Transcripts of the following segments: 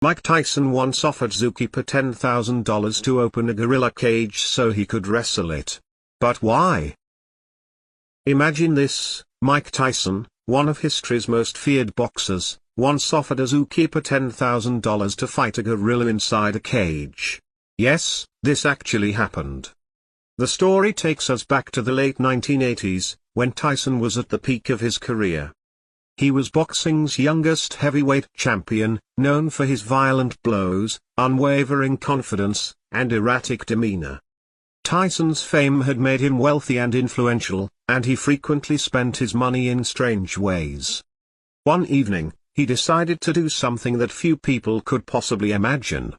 Mike Tyson once offered zookeeper $10,000 to open a gorilla cage so he could wrestle it. But why? Imagine this: Mike Tyson, one of history's most feared boxers, once offered a zookeeper $10,000 to fight a gorilla inside a cage. Yes, this actually happened. The story takes us back to the late 1980s, when Tyson was at the peak of his career. He was boxing's youngest heavyweight champion, known for his violent blows, unwavering confidence, and erratic demeanor. Tyson's fame had made him wealthy and influential, and he frequently spent his money in strange ways. One evening, he decided to do something that few people could possibly imagine.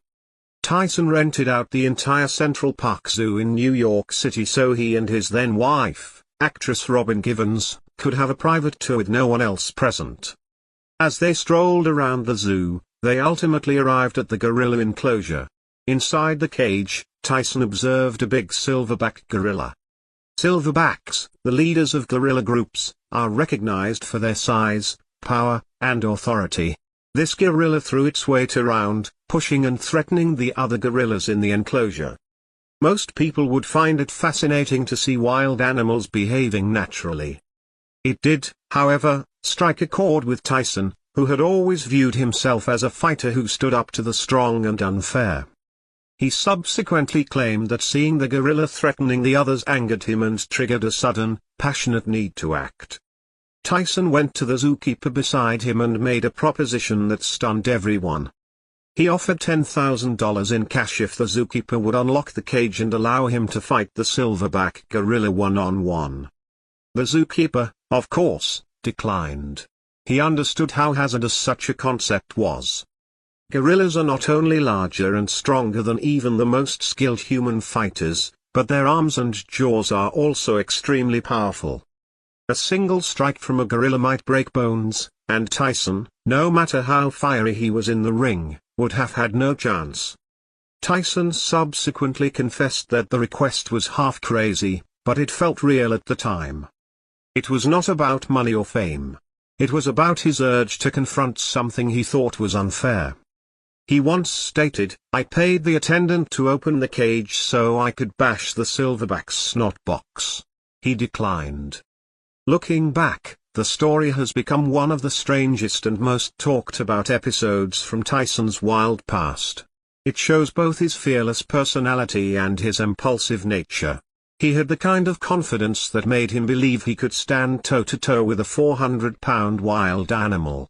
Tyson rented out the entire Central Park Zoo in New York City so he and his then-wife, actress Robin Givens, could have a private tour with no one else present. As they strolled around the zoo, they ultimately arrived at the gorilla enclosure. Inside the cage, Tyson observed a big silverback gorilla. Silverbacks, the leaders of gorilla groups, are recognized for their size, power, and authority. This gorilla threw its weight around, pushing and threatening the other gorillas in the enclosure. Most people would find it fascinating to see wild animals behaving naturally. It did, however, strike a chord with Tyson, who had always viewed himself as a fighter who stood up to the strong and unfair. He subsequently claimed that seeing the gorilla threatening the others angered him and triggered a sudden, passionate need to act. Tyson went to the zookeeper beside him and made a proposition that stunned everyone. He offered $10,000 in cash if the zookeeper would unlock the cage and allow him to fight the silverback gorilla one-on-one. The zookeeper, of course, declined. He understood how hazardous such a concept was. Gorillas are not only larger and stronger than even the most skilled human fighters, but their arms and jaws are also extremely powerful. A single strike from a gorilla might break bones, and Tyson, no matter how fiery he was in the ring, would have had no chance. Tyson subsequently confessed that the request was half crazy, but it felt real at the time. It was not about money or fame. It was about his urge to confront something he thought was unfair. He once stated, "I paid the attendant to open the cage so I could bash the silverback's snot box." He declined. Looking back, the story has become one of the strangest and most talked about episodes from Tyson's wild past. It shows both his fearless personality and his impulsive nature. He had the kind of confidence that made him believe he could stand toe-to-toe with a 400-pound wild animal.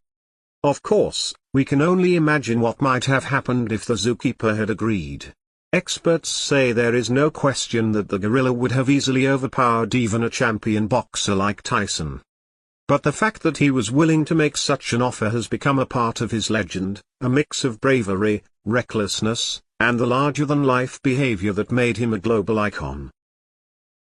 Of course, we can only imagine what might have happened if the zookeeper had agreed. Experts say there is no question that the gorilla would have easily overpowered even a champion boxer like Tyson. But the fact that he was willing to make such an offer has become a part of his legend, a mix of bravery, recklessness, and the larger-than-life behavior that made him a global icon.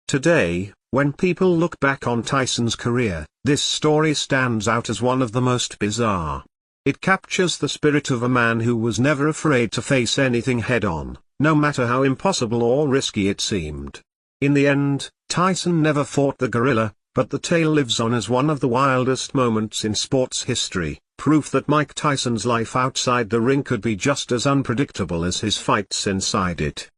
Today, when people look back on Tyson's career, this story stands out as one of the most bizarre. It captures the spirit of a man who was never afraid to face anything head-on, no matter how impossible or risky it seemed. In the end, Tyson never fought the gorilla, but the tale lives on as one of the wildest moments in sports history, proof that Mike Tyson's life outside the ring could be just as unpredictable as his fights inside it.